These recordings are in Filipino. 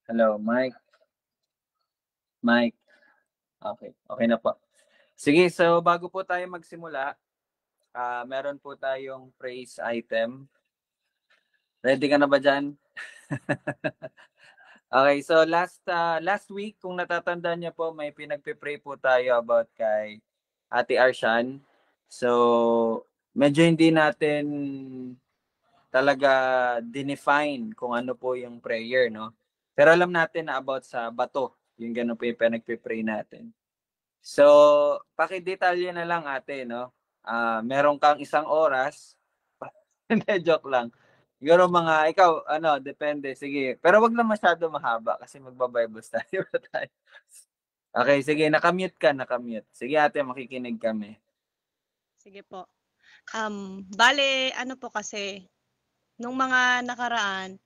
Hello, Mike. Mike. Okay, okay na po. Sige, so bago po tayo magsimula, meron po tayong praise item. Ready ka na ba diyan? Okay, so last week kung natatandaan niyo po, may pinagpe-pray po tayo about kay Ate Arshan. So, medyo hindi natin talaga define kung ano po yung prayer, no? Pero alam natin na about sa bato, yung gano'n po yung pinagpe-pray natin. So, pakidetalye na lang ate, no? Meron kang 1 oras. Hindi, joke lang. Siguro mga, ikaw, ano, depende. Sige. Pero wag lang masyado mahaba kasi magbabible study pa tayo. Okay, sige. Nakamute ka, nakamute. Sige ate, makikinig kami. Sige po. Bale ano po kasi, nung mga nakaraan,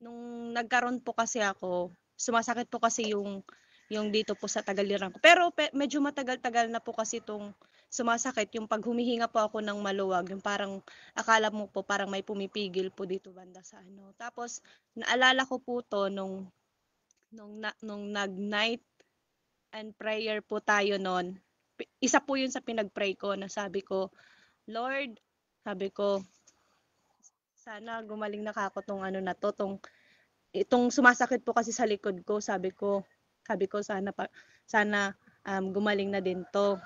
nung nagkaroon po kasi ako, sumasakit po kasi yung dito po sa tagiliran ko. Pero medyo matagal-tagal na po kasi itong sumasakit, yung 'pag humihinga po ako ng maluwag, yung parang akala mo po parang may pumipigil po dito banda sa ano. Tapos naalala ko po 'to nung nag-night and prayer po tayo nun. Isa po yun sa pinag-pray ko na sabi ko, "Lord," sabi ko, "sana gumaling na kako 'tong ano na 'to, itong sumasakit po kasi sa likod ko." Sabi ko sana, gumaling na din 'to.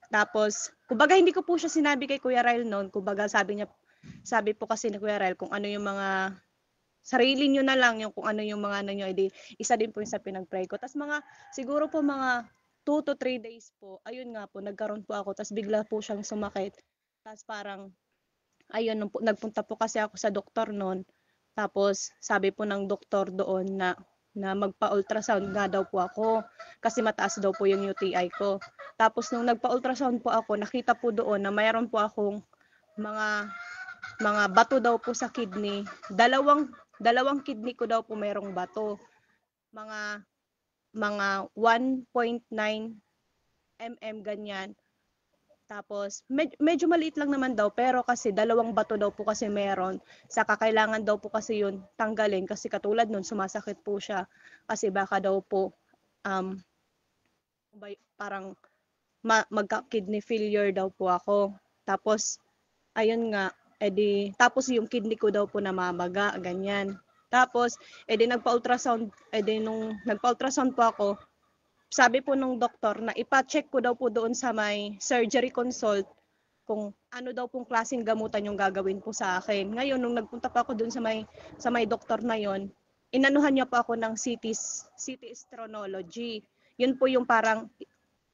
Tapos kumbaga hindi ko po siya sinabi kay Kuya Ryle no'n, kumbaga sabi po kasi ni Kuya Ryle kung ano yung mga sarili niyo na lang yung kung ano yung mga ano niyo, eh, isa din po yung sa pinag-pray ko. Ta's siguro po mga 2 to 3 days po, ayun nga po nagkaroon po ako ta's bigla po siyang sumakit. Ta's parang ayun nagpunta po kasi ako sa doktor no'n, tapos sabi po ng doktor doon na na magpa-ultrasound nga daw po ako kasi mataas daw po yung UTI ko. Tapos nung nagpa-ultrasound po ako, nakita po doon na mayroon po akong mga mga bato daw po sa kidney. Dalawang kidney ko daw po merong bato. Mga mga 1.9 mm ganyan. Tapos medyo maliit lang naman daw pero kasi dalawang bato daw po kasi meron. Saka kailangan daw po kasi yun tanggalin kasi katulad nun sumasakit po siya. Kasi baka daw po um, parang magka-kidney failure daw po ako. Tapos ayun nga, tapos yung kidney ko daw po namamaga, ganyan. Tapos nagpa-ultrasound, nung nagpa-ultrasound po ako, sabi po nung doktor na ipa-check ko daw po doon sa may surgery consult kung ano daw pong klaseng gamutan yung gagawin po sa akin. Ngayon, nung nagpunta pa ako doon sa may doktor na yon, inanuhan niya po ako ng CT stronology. Yun po yung parang,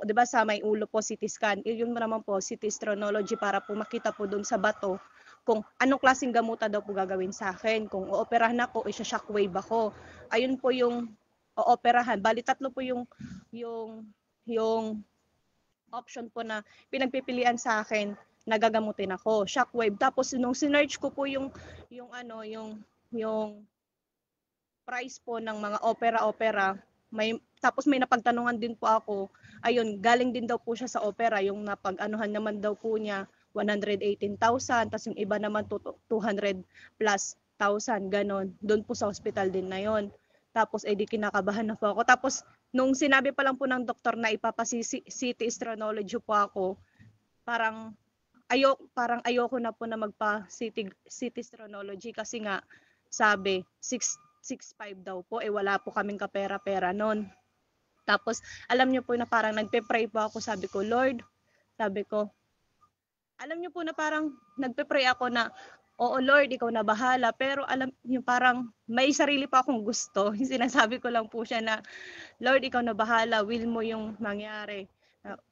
'di ba sa may ulo po CT scan, yun naman po CT stronology para po makita po doon sa bato kung anong klaseng gamutan daw po gagawin sa akin. Kung ooperahan ako, isa-shockwave ako. Ayun po yung ooperahan. Bali tatlo po yung option po na pinagpipilian sa akin na gagamutin ako. Shockwave. Tapos nung sinearch ko po yung ano, yung price po ng mga opera-opera, tapos may napagtanungan din po ako. Ayun, galing din daw po siya sa opera, yung napag-anuhan naman daw po niya 118,000, tapos yung iba naman 200 plus thousand, ganon. Doon po sa hospital din na yon. Tapos di kinakabahan na po ako. Tapos nung sinabi pa lang po ng doktor na ipapa-CT stronology po ako, parang parang ayoko na po na CT stronology kasi nga sabi 665 daw po, wala po kaming kapera-pera noon. Tapos alam niyo po na parang nagpe-pray po ako, sabi ko, Lord, sabi ko, alam niyo po na parang nagpe-pray ako na, oo Lord, ikaw na bahala, pero alam niyo parang may sarili pa akong gusto. Sinasabi ko lang po siya na, Lord, ikaw na bahala, will mo yung mangyari.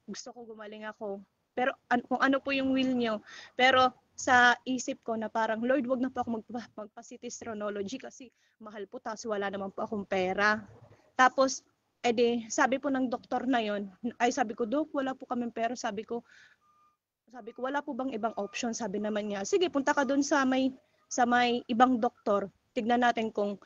Gusto ko gumaling ako. Pero kung ano po yung will niyo. Pero sa isip ko na parang, Lord, wag na po ako magpa-CT stronology kasi mahal po, tapos wala naman po akong pera. Tapos, sabi po ng doktor na yon, ay sabi ko, Dok, wala po kaming pera. Sabi ko, wala po bang ibang option? Sabi naman niya, sige, punta ka doon sa may ibang doktor. Tignan natin kung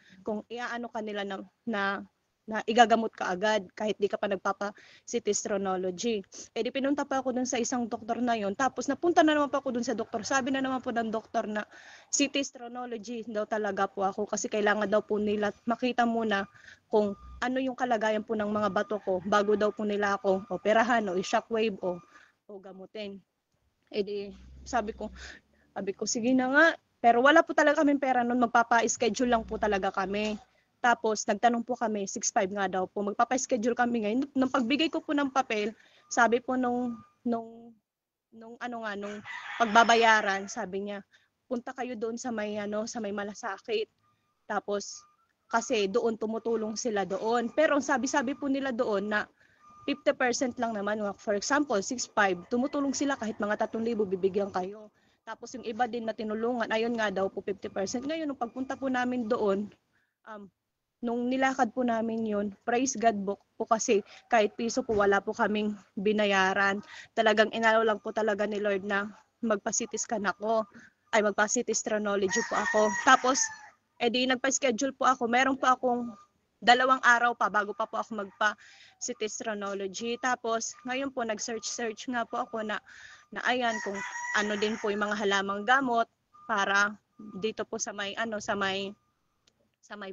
iaano ka nila na na igagamot ka agad kahit di ka pa nagpapa-CT stronology. Eh di pinunta pa ako dun sa isang doktor na yon. Tapos napunta na naman pa ako dun sa doktor. Sabi na naman po ng doktor na CT stronology daw talaga po ako kasi kailangan daw po nila makita muna kung ano yung kalagayan po ng mga bato ko bago daw po nila ako operahan o i-shockwave o gamutin. Eh di sabi ko sige na nga. Pero wala po talaga kaming pera noon, magpapa-schedule lang po talaga kami. Tapos nagtanong po kami, 6'5 nga daw po. Magpapa-schedule kami ngayon. Nung pagbigay ko po ng papel, sabi po nung pagbabayaran, sabi niya, punta kayo doon sa may sa may malasakit. Tapos kasi doon tumutulong sila doon. Pero ang sabi-sabi po nila doon na 50% lang naman. For example, 6'5, tumutulong sila kahit mga 3,000 bibigyan kayo. Tapos yung iba din na tinulungan, ayun nga daw po 50%. Ngayon, nung pagpunta po namin doon, nung nilakad po namin yun, praise God po kasi kahit piso po wala po kaming binayaran. Talagang inalaw lang po talaga ni Lord na magpa-CT scan ako, ay magpa-CT stronology po ako. Tapos, edi nagpa-schedule po ako. Meron po akong 2 araw pa bago pa po ako magpa-CT stronology. Tapos, ngayon po nag-search nga po ako na ayan kung ano din po yung mga halamang gamot para dito po sa may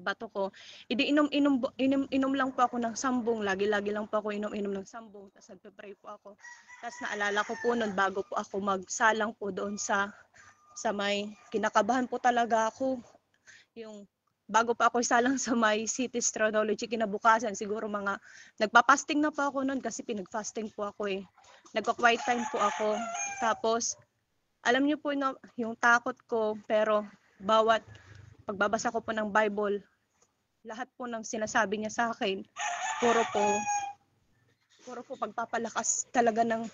bato ko. Inom lang po ako ng sambong. Lagi-lagi lang po ako inom ng sambong. Tapos nagpe-pray po ako. Tapos naalala ko po noon bago po ako magsalang po doon sa may kinakabahan po talaga ako. Yung bago pa ako isalang sa may CT stronology kinabukasan, siguro mga nagpa-fasting na po ako noon kasi pinag-fasting po ako eh. Nagko-quiet time po ako. Tapos alam niyo po yung takot ko, pero bawat pagbabasa ko po ng Bible, lahat po ng sinasabi niya sa akin, puro po pagpapalakas talaga ng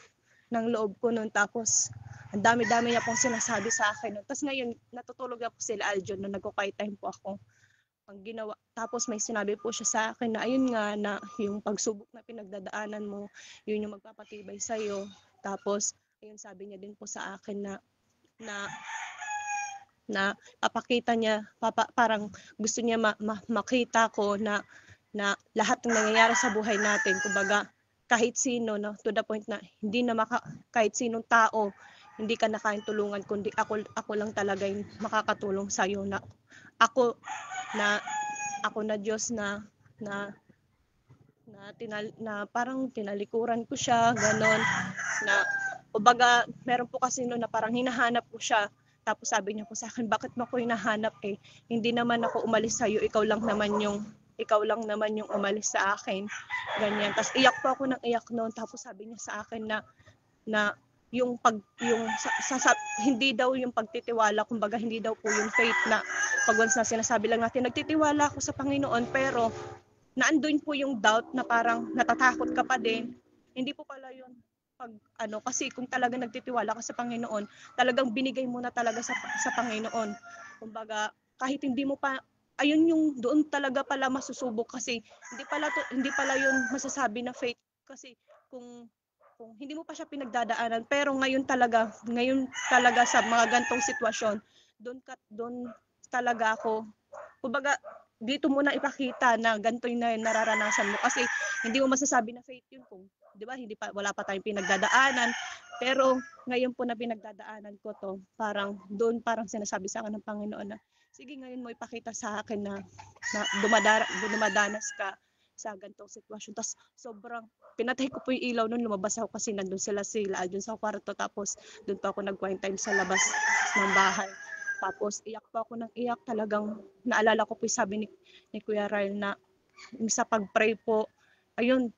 loob ko noon. Tapos ang dami-dami niya pong sinasabi sa akin. Tapos ngayon, natutulog na po sila Aljon nung nagko-quiet time po ako. Ang ginawa, tapos may sinabi po siya sa akin na ayun nga na yung pagsubok na pinagdadaanan mo, yun yung magpapatibay sa iyo. Tapos ayun sabi niya din po sa akin na papakita niya, parang gusto niya makita ko na lahat ng nangyayari sa buhay natin, kumbaga kahit sino, no, to the point na hindi na kahit sinong tao hindi ka na kayang tulungan, kundi ako lang talaga yung makakatulong sa iyo, na ako na Diyos na parang tinalikuran ko siya, ganon, na kumbaga meron po kasi no na parang hinahanap ko siya. Tapos sabi niya po sa akin, bakit mo ako hinahanap eh? Hindi naman ako umalis sa iyo, ikaw lang naman yung umalis sa akin. Ganyan. Tapos iyak po ako ng iyak noon. Tapos sabi niya sa akin na hindi daw yung pagtitiwala, kumbaga hindi daw po yung faith na pag once na sinasabi lang natin nagtitiwala ako sa Panginoon, pero naandun po yung doubt na parang natatakot ka pa din. Hindi po pala yun kasi kung talaga nagtitiwala ka sa Panginoon, talagang binigay mo na talaga sa Panginoon. Kumbaga, kahit hindi mo pa, ayun yung doon talaga pala masusubok kasi hindi pala yun masasabi na faith kasi kung hindi mo pa siya pinagdadaanan, pero ngayon talaga sa mga gantong sitwasyon, doon talaga ako, kumbaga, dito mo na ipakita na ganito yung nararanasan mo kasi hindi mo masasabi na faith yun kung 'di ba wala pa tayong pinagdadaanan, pero ngayon po na pinagdadaanan ko to, parang sinasabi sa akin ng Panginoon na sige ngayon mo ipakita sa akin na dumadanas ka sa gantong sitwasyon. Tapos sobrang pinatay ko po yung ilaw noon, lumabas ako kasi nandun sila dun sa kwarto, tapos doon pa ako nag-quiet time sa labas ng bahay. Tapos iyak pa ako ng iyak, talagang naalala ko po yung sabi ni Kuya Ryle na sa pag-pray po, ayun,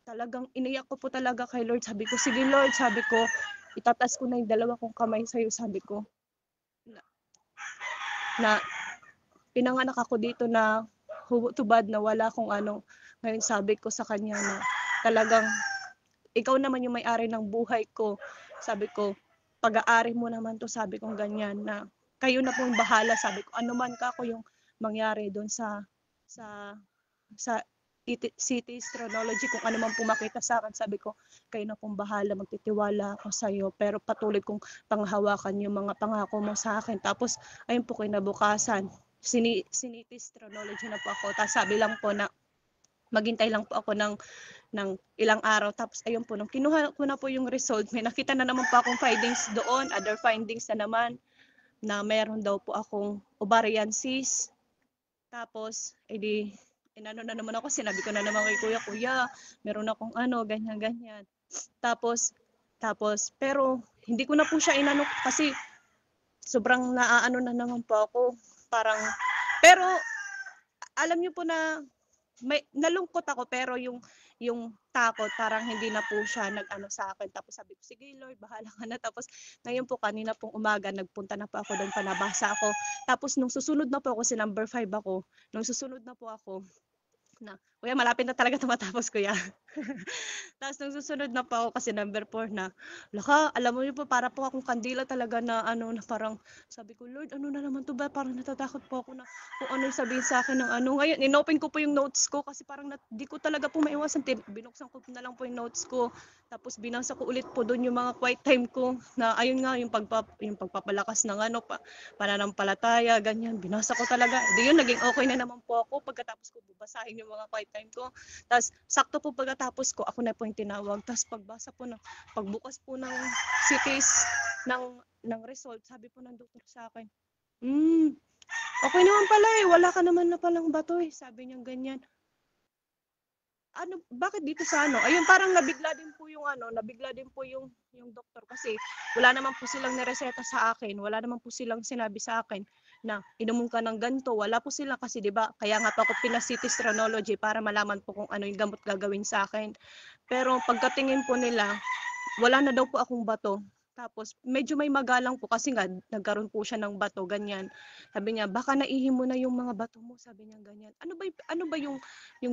talagang iniyak ko po talaga kay Lord. Sabi ko, sige Lord, sabi ko, itatas ko na yung 2 kong kamay sa'yo, sabi ko, na pinanganak ako dito na hubad na wala akong ano. Ngayon sabi ko sa kanya na talagang ikaw naman yung may-ari ng buhay ko. Sabi ko, pag-aari mo naman to, sabi ko ganyan, na kayo na pong bahala, sabi ko, ano man ka ako yung mangyari doon sa CT stronology, kung ano man pumakita sa akin, sabi ko, kayo na pong bahala, magtitiwala ako sa iyo, pero patuloy kong panghawakan yung mga pangako mo sa akin. Tapos, ayun po kinabukasan, CT stronology na po ako. Tapos sabi lang po na maghintay lang po ako ng ilang araw. Tapos ayun po, nung kinuha ko na po yung result, may nakita na naman po akong findings doon, other findings na naman, na meron daw po akong ovarian cyst. Tapos, edi, inano na naman ako, sinabi ko na naman kay kuya, kuya, meron akong ano, ganyan, ganyan. Pero, hindi ko na po siya inano, kasi sobrang naaano na naman po ako. Parang, pero, alam niyo po na, nalungkot ako, pero yung takot, parang hindi na po siya nag-ano sa akin. Tapos sabi ko, sige Lord, bahala ka na. Tapos ngayon po, kanina pong umaga, nagpunta na po ako doon, panabasa ako. Tapos nung susunod na po ako, si number 5 ako, nung susunod na po ako, na, kuya, malapit na talaga matapos, kuya. Tapos nung susunod na pa ako, kasi number 4 na, laka, alam mo yun po, para po akong kandila talaga na ano, na parang, sabi ko, Lord, ano na naman to ba? Parang natatakot po ako na kung ano yung sabihin sa akin ng ano. Ngayon, inopen ko po yung notes ko kasi parang di ko talaga po maiwasan. Binuksan ko na lang po yung notes ko. Tapos binasa ko ulit po doon yung mga quiet time ko na ayun nga, yung pagpapalakas ng ano, pananampalataya, ganyan. Binasa ko talaga. Di yun, naging okay na naman po ako pagkatapos ko babasahin yung mga quiet time ko. Tapos sakto po pagkatapos ko, ako na po yung tinawag. Tapos pagbukas po ng CTs ng result, sabi po ng doktor sa akin, okay naman pala wala ka naman na palang bato sabi niya ganyan. Ano, bakit dito sa ano? Ayun, parang nabigla din po yung doktor kasi wala naman po silang nireseta sa akin. Wala naman po silang sinabi sa akin na inumin ka ng ganito. Wala po sila kasi 'di ba? Kaya nga po ako pina-CT stranology para malaman po kung ano yung gamot gagawin sa akin. Pero pagkatingin po nila, wala na daw po akong bato. Tapos medyo may magalang po kasi nga nagkaroon po siya ng bato ganyan. Sabi niya, baka naihim mo na yung mga bato mo, sabi niya ganyan. Ano ba yung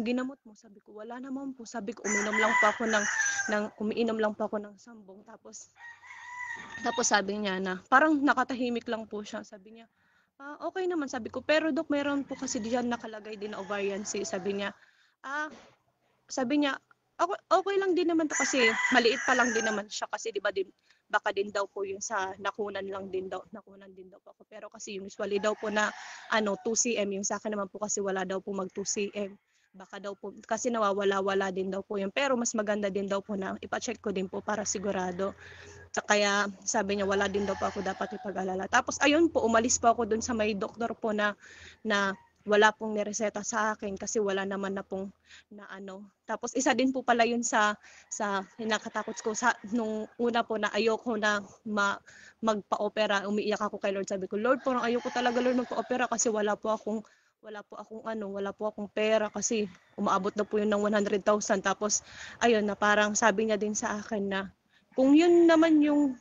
ginamot mo? Sabi ko, wala naman po. Sabi ko, umiinom lang po ako ng sambong. Tapos sabi niya na, parang nakatahimik lang po siya. Sabi niya, okay naman. Sabi ko, pero Dok, meron po kasi diyan nakalagay din na ovarian cyst. Sabi niya, ah, sabi niya, okay lang din naman to kasi maliit pa lang din naman siya kasi 'di ba din baka din daw po yung sa nakunan din daw po ako. Pero kasi usually daw po na ano 2 cm yung sa akin naman po kasi wala daw po mag 2 cm. Baka daw po kasi nawawala-wala din daw po yun. Pero mas maganda din daw po na ipa-check ko din po para sigurado. Kaya sabi niya wala din daw po ako dapat ipag-alala. Tapos ayun po, umalis po ako dun sa may doktor po na wala pong nireseta sa akin kasi wala naman na pong na ano. Tapos isa din po pala yun sa hinakatakot ko sa nung una po na ayoko na magpa-opera. Umiiyak ako kay Lord. Sabi ko, Lord, parang ayoko talaga Lord magpa-opera kasi wala po akong pera kasi umaabot na po yun ng 100,000. Tapos ayun na parang sabi niya din sa akin na kung yun naman yung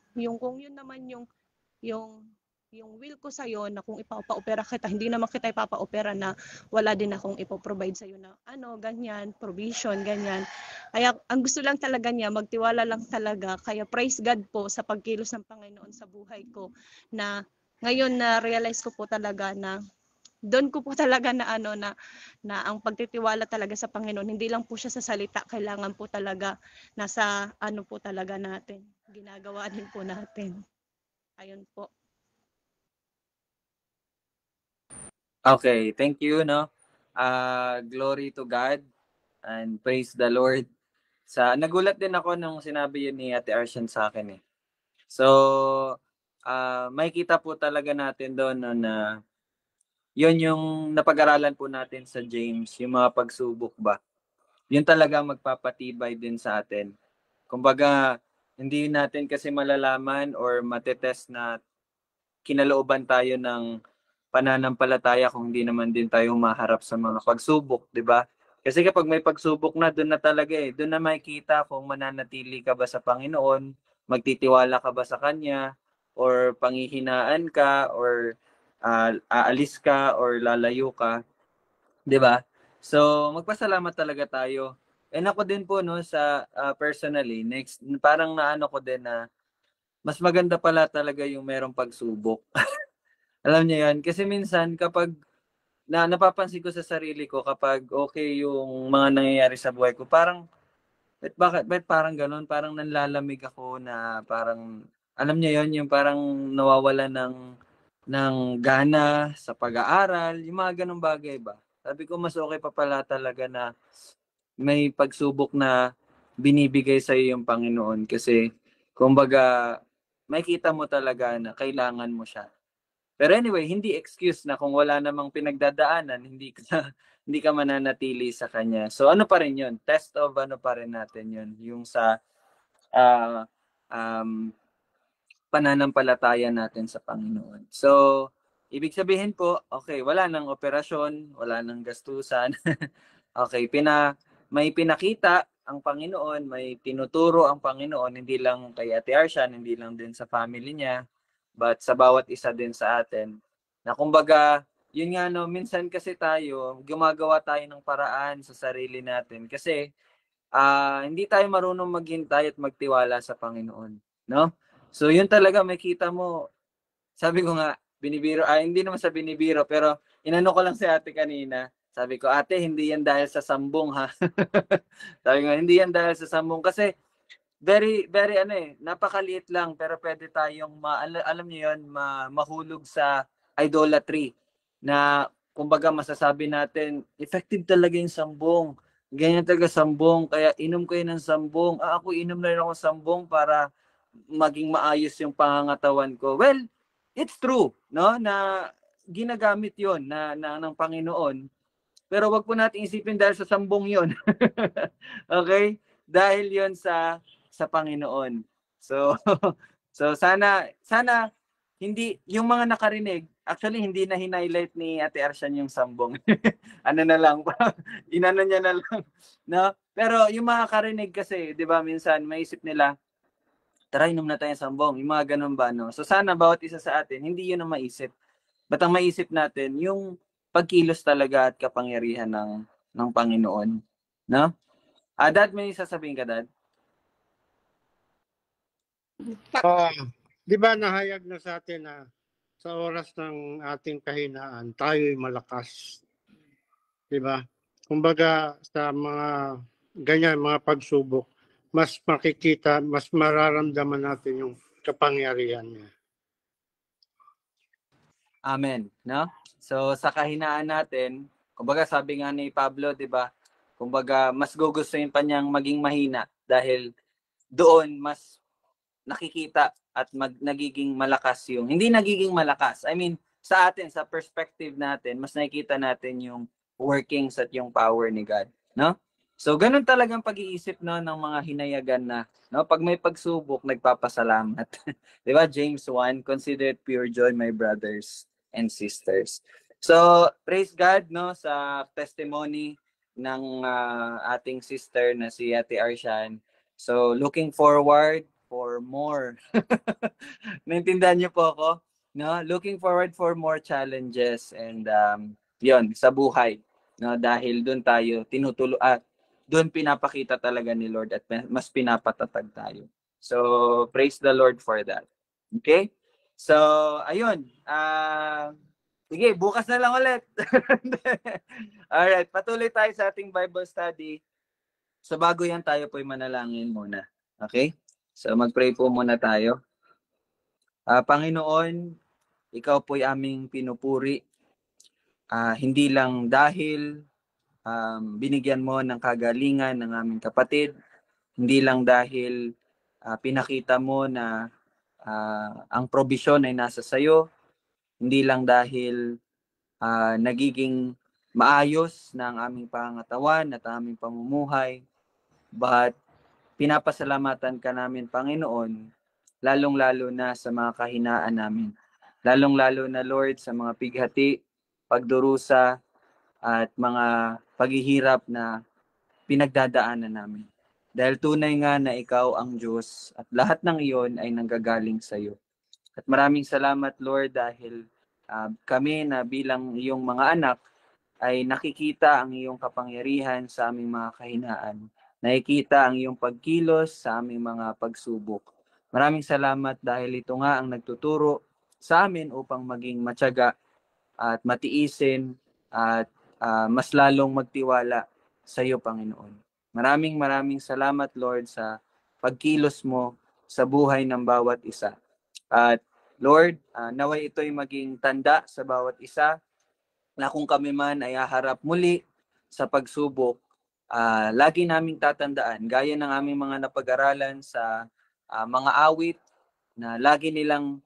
will ko sa'yo na kung ipapa-opera kita, hindi naman kita ipapa-opera na wala din akong ipoprovide sa'yo na ano, ganyan, provision, ganyan. Kaya ang gusto lang talaga niya, magtiwala lang talaga. Kaya praise God po sa pagkilos ng Panginoon sa buhay ko na ngayon na realize ko po talaga na doon ko po talaga na ano na ang pagtitiwala talaga sa Panginoon, hindi lang po siya sa salita, kailangan po talaga nasa ano po talaga natin. Ginagawa din po natin. Ayun po. Okay, thank you, no? Glory to God and praise the Lord. Nagulat din ako nung sinabi yun ni Ate Arshan sa akin eh. So, makikita po talaga natin doon no, na yun yung napag-aralan po natin sa James, yung mga pagsubok ba. Yun talaga magpapatibay din sa atin. Kumbaga, hindi natin kasi malalaman or matetest na kinalooban tayo ng pananampalataya kung hindi naman din tayo maharap sa mga pagsubok, di ba? Kasi kapag may pagsubok na, doon na talaga eh. Doon na makikita kung mananatili ka ba sa Panginoon, magtitiwala ka ba sa Kanya, or panghihinaan ka, or aalis ka, or lalayo ka. Di ba? So, magpasalamat talaga tayo. And ako din po, no, sa personally, next, parang naano ko din na mas maganda pala talaga yung merong pagsubok. Alam niyo yan? Kasi minsan kapag napapansin ko sa sarili ko kapag okay yung mga nangyayari sa buhay ko, parang bakit parang gano'n? Parang nanlalamig ako na parang alam niyo yon yung parang nawawala ng gana sa pag-aaral, yung mga ganong bagay ba? Sabi ko mas okay pa pala talaga na may pagsubok na binibigay sa iyo yung Panginoon kasi kumbaga makita mo talaga na kailangan mo siya. Pero anyway, hindi excuse na kung wala namang pinagdadaanan, hindi ka hindi ka mananatili sa kanya. So ano pa rin 'yun? Test of ano pa rin natin 'yun, yung sa ah, um, pananampalataya natin sa Panginoon. So, ibig sabihin po, okay, wala nang operasyon, wala nang gastusan. Okay, may pinakita ang Panginoon, may tinuturo ang Panginoon, hindi lang kay Ate Arshan, hindi lang din sa family niya, but sa bawat isa din sa atin. Na kumbaga, yun nga no, minsan kasi tayo, gumagawa tayo ng paraan sa sarili natin kasi hindi tayo marunong maghintay at magtiwala sa Panginoon, no? So yun talaga makita mo, sabi ko nga, binibiro, hindi naman sa binibiro, pero inano ko lang si ate kanina. Sabi ko, ate, hindi yan dahil sa sambong ha. Sabi ko, hindi yan dahil sa sambong. Kasi very, very napakaliit lang, pero pwede tayong, alam niyo yun, mahulog sa idolatry. Na, kumbaga, masasabi natin, effective talaga yung sambong. Ganyan talaga sambong, kaya inom kayo ng sambong. Ako inom na rin ako ng sambong para maging maayos yung pangangatawan ko. Well, it's true, no? Na ginagamit 'yon ng Panginoon. Pero wag po nating isipin dahil sa sambong 'yon. Okay? Dahil 'yon sa Panginoon. So so sana hindi yung mga nakarinig, actually hindi na highlight ni Ate Arshan yung sambong. Ano na lang, inano niya na lang, no? Pero yung mga karinig kasi, 'di ba, minsan maisip nila, tara inom na tayo sambong, yung mga ganun ba, no? So sana bawat isa sa atin, hindi yun ang maisip. Ba't ang maisip natin, yung pagkilos talaga at kapangyarihan ng Panginoon. No? Dad, may sasabihin ka, Dad? Di ba nahayag na sa atin na sa oras ng ating kahinaan, tayo'y malakas. Di ba? Kumbaga sa mga ganyan, mga pagsubok, mas makikita, mas mararamdaman natin yung kapangyarihan niya. Amen. No? So sa kahinaan natin, kumbaga sabi nga ni Pablo, 'di ba? Kumbaga mas gugustuhin pa niyang maging mahina dahil doon mas nakikita at nagiging malakas yung hindi nagiging malakas. I mean, sa atin sa perspective natin, mas nakikita natin yung workings at yung power ni God, no? So ganun talagang pag-iisip no ng mga hinayagan na no pag may pagsubok nagpapasalamat. 'Di ba James 1, consider it pure joy my brothers and sisters. So praise God no sa testimony ng ating sister na si Ate Arshan. So looking forward for more. Naintindihan niyo po ako? No? Looking forward for more challenges and yon sa buhay. No? Dahil doon tayo doon pinapakita talaga ni Lord at mas pinapatatag tayo. So, praise the Lord for that. Okay? So, ayun. Sige, bukas na lang ulit. Alright, patuloy tayo sa ating Bible study. So, bago yan tayo po'y manalangin muna. Okay? So, mag-pray po muna tayo. Panginoon, ikaw po'y aming pinupuri. Hindi lang dahil binigyan mo ng kagalingan ng aming kapatid, hindi lang dahil pinakita mo na ang probisyon ay nasa sayo, hindi lang dahil nagiging maayos na ang aming pangangatawan at aming pamumuhay, but pinapasalamatan ka namin, Panginoon, lalong-lalo na sa mga kahinaan namin. Lalong-lalo na, Lord, sa mga pighati, pagdurusa, at mga paghihirap na pinagdadaanan namin. Dahil tunay nga na ikaw ang Diyos at lahat ng iyon ay nanggagaling sa iyo. At maraming salamat, Lord, dahil kami na bilang iyong mga anak ay nakikita ang iyong kapangyarihan sa aming mga kahinaan. Nakikita ang iyong pagkilos sa aming mga pagsubok. Maraming salamat dahil ito nga ang nagtuturo sa amin upang maging matyaga at matiisin at mas lalong magtiwala sa iyo, Panginoon. Maraming salamat, Lord, sa pagkilos mo sa buhay ng bawat isa. At Lord, naway ito'y maging tanda sa bawat isa na kung kami man ay haharap muli sa pagsubok, lagi naming tatandaan, gaya ng aming mga napag-aralan sa mga awit, na lagi nilang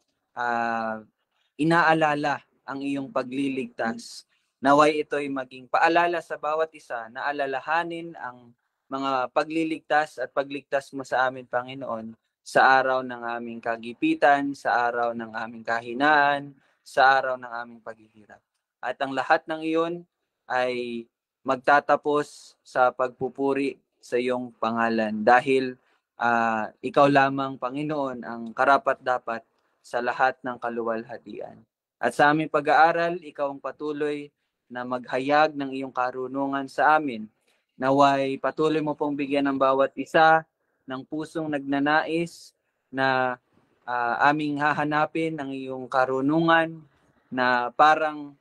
inaalala ang iyong pagliligtas. Naway ito'y maging paalala sa bawat isa na alalahanin ang mga pagliligtas at pagligtas mo sa amin, Panginoon, sa araw ng aming kagipitan, sa araw ng aming kahinaan, sa araw ng aming paghihirap. At ang lahat ng iyon ay magtatapos sa pagpupuri sa iyong pangalan dahil ikaw lamang, Panginoon, ang karapat-dapat sa lahat ng kaluwalhatian. At sa aming pag-aaral, ikaw ang patuloy na maghayag ng iyong karunungan sa amin. Naway patuloy mo pong bigyan ng bawat isa ng pusong nagnanais na aming hahanapin ang iyong karunungan na parang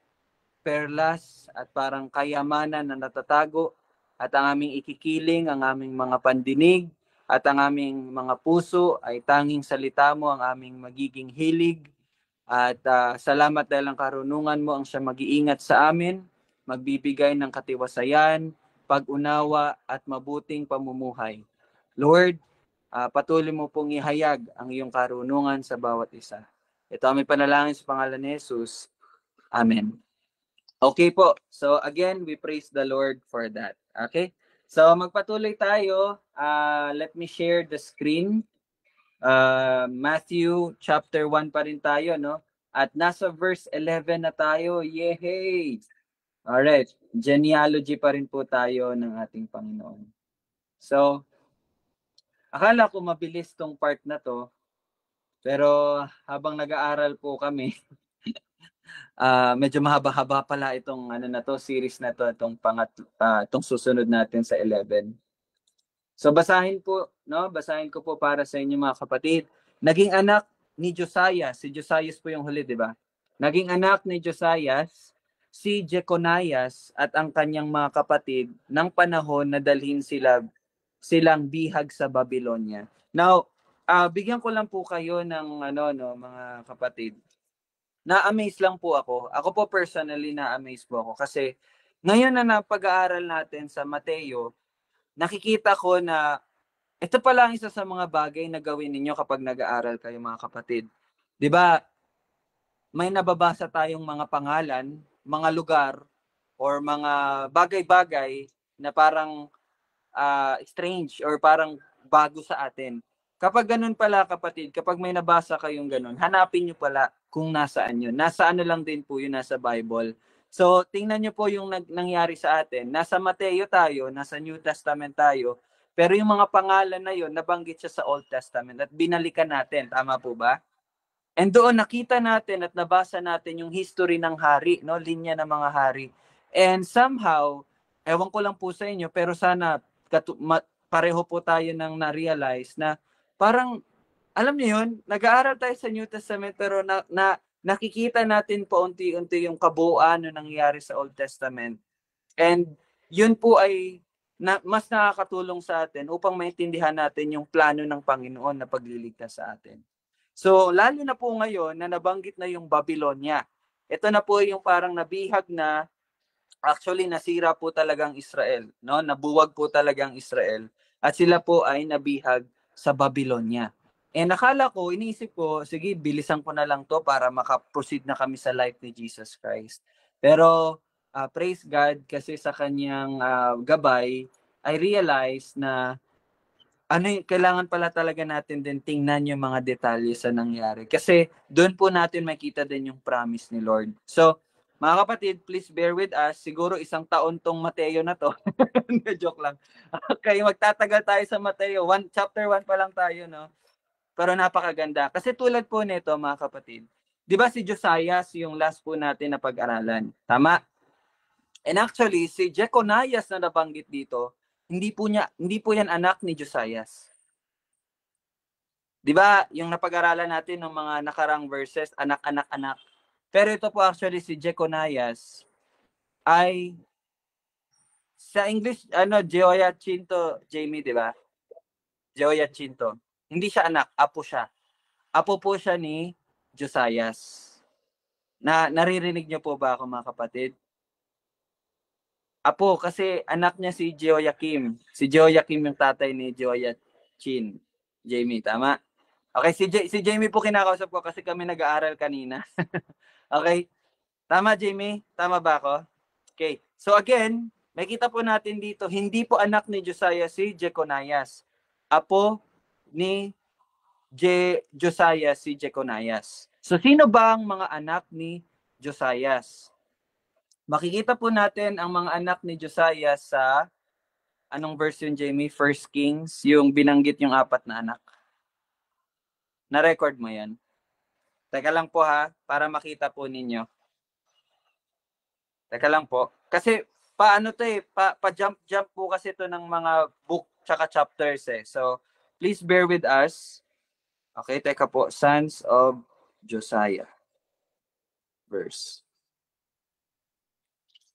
perlas at parang kayamanan na natatago, at ang aming ikikiling, ang aming mga pandinig, at ang aming mga puso ay tanging salita mo ang aming magiging hilig. At salamat dahil ang karunungan mo ang siya mag-iingat sa amin, magbibigay ng katiwasayan, pag-unawa at mabuting pamumuhay. Lord, patuloy mo pong ihayag ang iyong karunungan sa bawat isa. Ito aming panalangin sa pangalan ni Jesus. Amen. Okay po. So again, we praise the Lord for that. Okay? So magpatuloy tayo. Let me share the screen. Matthew chapter 1 pa rin tayo, no? At nasa verse 11 na tayo. Yay! Alright. Genealogy pa rin po tayo ng ating Panginoon. So, akala ko mabilis tong part na to. Pero habang nag-aaral po kami, medyo mahaba-haba pala itong series na to, itong susunod natin sa 11. So basahin ko po para sa inyo mga kapatid. Naging anak ni Josias, si Josias po yung huli, di ba? Naging anak ni Josias si Jeconias at ang kanyang mga kapatid ng panahon na dalhin silang bihag sa Babylonia. Now, bigyan ko lang po kayo ng mga kapatid. Na-amaze lang po ako. Ako po personally na-amaze po ako kasi ngayon na napag-aaral natin sa Mateo, nakikita ko na ito pala ang isa sa mga bagay na gawin ninyo kapag nag-aaral kayo mga kapatid. 'Di ba? May nababasa tayong mga pangalan, mga lugar or mga bagay-bagay na parang strange or parang bago sa atin. Kapag ganun pala kapatid, kapag may nabasa kayong ganun, hanapin nyo pala kung nasaan yun. Nasa lang din po yun, nasa Bible. So, tingnan nyo po yung nangyari sa atin. Nasa Mateo tayo, nasa New Testament tayo, pero yung mga pangalan na yun, nabanggit siya sa Old Testament at binalikan natin. Tama po ba? And doon nakita natin at nabasa natin yung history ng hari, no? Linya ng mga hari. And somehow, ewan ko lang po sa inyo, pero sana pareho po tayo nang na-realize na parang, alam niyo yun, nag-aaral tayo sa New Testament pero nakikita natin paunti-unti yung kabuuan ng nangyari sa Old Testament. And yun po ay mas nakakatulong sa atin upang maintindihan natin yung plano ng Panginoon na pagliligtas sa atin. So, lalo na po ngayon na nabanggit na yung Babylonia. Ito na po yung parang nabihag na, actually nasira po talagang Israel, no? Nabuwag po talagang Israel at sila po ay nabihag sa Babylonia. Nakala ko, iniisip ko, sige, bilisan ko na lang to para makaproceed na kami sa life ni Jesus Christ. Pero praise God kasi sa kanyang gabay, I realized na kailangan pala talaga natin din tingnan yung mga detalye sa nangyari. Kasi doon po natin makita din yung promise ni Lord. So, mga kapatid, please bear with us. Siguro 1 taon tong Mateo na to. Joke lang. Okay, magtatagal tayo sa Mateo. Chapter 1 pa lang tayo, no? Pero napakaganda. Kasi tulad po nito, mga kapatid, di ba si Josias yung last po natin na pag-aralan? Tama? And actually, si Jeconias na nabanggit dito, hindi po yan anak ni Josias. 'Di ba? Yung napag-aralan natin ng mga nakarang verses, anak. Pero ito po actually si Jeconias ay sa English Jehoiachinto, Jamie, 'di ba? Jehoiachinto. Hindi siya anak, apo siya. Apo po siya ni Josias. Naririnig niyo po ba ako mga kapatid? Apo, kasi anak niya si Jehoiakim. Si Jehoiakim yung tatay ni Jehoiachin. Jamie, tama? Okay, si Jamie po kinakausap ko kasi kami nag-aaral kanina. Okay? Tama, Jamie? Tama ba ako? Okay. So again, makita po natin dito, hindi po anak ni Josiah si Jeconias. Apo ni Josiah si Jeconias. So sino ba ang mga anak ni Josias? Makikita po natin ang mga anak ni Josiah sa anong verse yun, Jamie? First Kings, yung binanggit yung 4 na anak. Na-record mo yan? Teka lang po ha, para makita po ninyo. Teka lang po. Kasi paano to eh, pa-jump po kasi to ng mga book tsaka chapters eh. So, please bear with us. Okay, teka po. Sons of Josiah. Verse.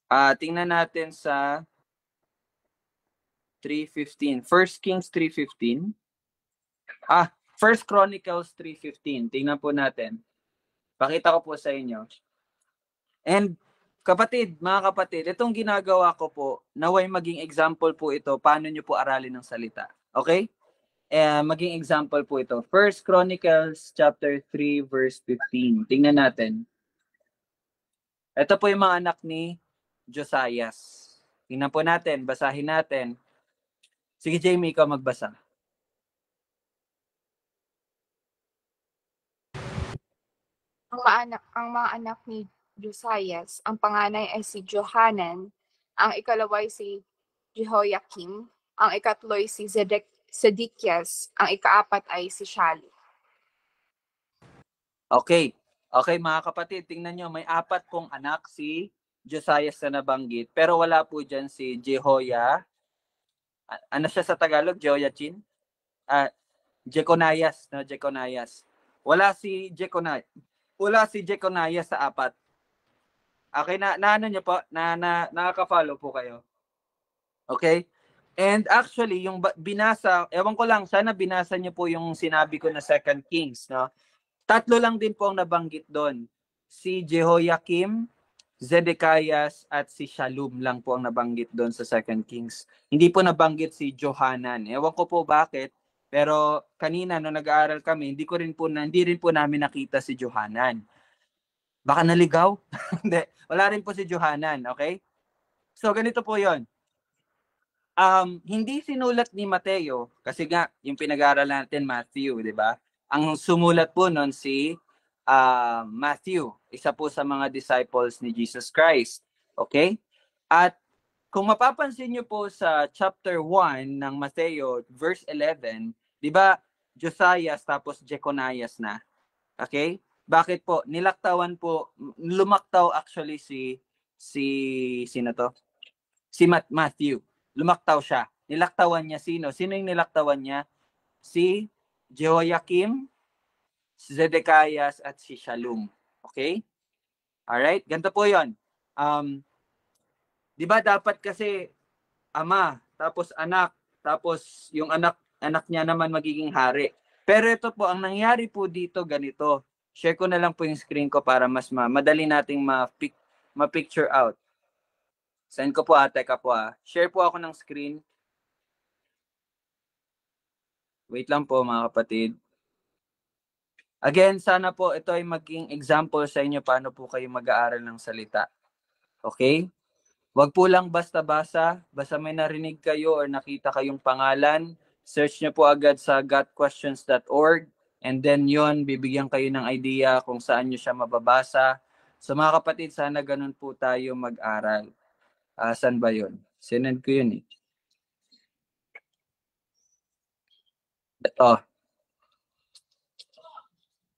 Tingnan natin sa 3:15. First Kings 3:15. First Chronicles 3:15. Tingnan po natin. Pakita ko po sa inyo. And kapatid, mga kapatid, itong ginagawa ko po, naway maging example po ito, paano nyo po aralin ng salita. Okay? Maging example po ito. First Chronicles chapter 3 verse 15. Tingnan natin. Ito po yung mga anak ni Josias. Tingnan po natin, basahin natin. Sige Jamie, ikaw magbasa. Ang mga anak ni Josias, ang panganay ay si Johanan, ang ikalawa ay si Jehoiakim, ang ikatlo ay si Zedekias, ang ikaapat ay si Shallum. Okay. Okay mga kapatid, tingnan nyo, may 4 pong anak si Josias na nabanggit. Pero wala po dyan si ano siya sa Tagalog? Jehoiachin? Jeconias, no? Jeconias. Wala si Jeconias sa 4. Okay, ano nyo po? Nakaka-follow po kayo. Okay? And actually, yung binasa, ewan ko lang, sana binasa nyo po yung sinabi ko na 2 Kings, no? 3 lang din po ang nabanggit doon. Si Jehoiakim, Zedekias, at si Shallum lang po ang nabanggit doon sa 2 Kings. Hindi po nabanggit si Johanan. Ewan ko po bakit, pero kanina nung nag-aaral kami, hindi rin po namin nakita si Johanan. Baka naligaw? Hindi, wala rin po si Johanan, okay? So ganito po 'yon. Hindi sinulat ni Mateo kasi nga yung pinag-aaralan natin Matthew, 'di ba? Ang sumulat po noon si Matthew, isa po sa mga disciples ni Jesus Christ. Okay? At kung mapapansin niyo po sa chapter 1 ng Mateo, verse 11, 'di ba? Josias tapos Jeconias na. Okay? Bakit po? Lumaktaw actually si sino to? Si Matthew. Lumaktaw siya. Nilaktawan niya sino? Sino yung nilaktawan niya? Si Jehoiakim, si Zedekias, at si Shallum. Okay? Alright? Ganito po yun. Di ba dapat kasi ama, tapos anak, tapos yung anak niya naman magiging hari. Pero ito po, ang nangyari po dito ganito. Share ko na lang po yung screen ko para mas madali nating ma-picture out. Send ko po teka po Share po ako ng screen. Wait lang po mga kapatid. Again, sana po ito ay maging example sa inyo paano po kayo mag-aaral ng salita. Okay? Wag po lang basta-basa. Basta may narinig kayo or nakita kayong pangalan, search nyo po agad sa gotquestions.org and then yon bibigyan kayo ng idea kung saan nyo siya mababasa. So mga kapatid, sana ganun po tayo mag-aral. Saan ba yun? Sinend ko yun eh. Ito.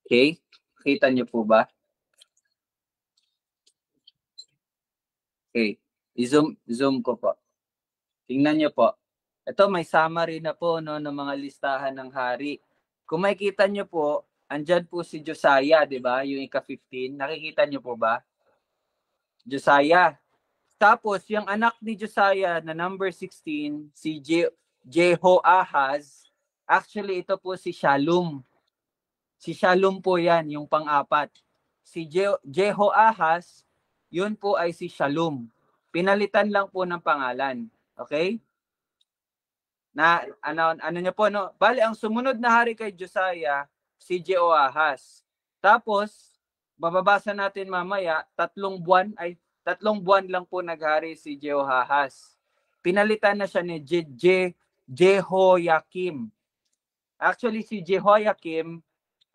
Okay? Kita niyo po ba? Okay. I-zoom ko po. Tingnan niyo po. Ito may summary na po no, ng mga listahan ng hari. Kung makikita niyo po, andyan po si Josiah, di ba? Yung ika-15. Nakikita niyo po ba? Josiah. Tapos, yung anak ni Josiah na number 16, si Jehoahaz, actually ito po si Shallum. Si Shallum po yan, yung pang-4. Si Jehoahaz, yun po ay si Shallum. Pinalitan lang po ng pangalan. Okay? Na ano niyo po, no? Bali, ang sumunod na hari kay Josiah, si Jehoahaz. Tapos, bababasa natin mamaya, 3 buwan lang po naghari si Jehoahaz. Pinalitan na siya ni Jehoiakim. Actually, si Jehoiakim,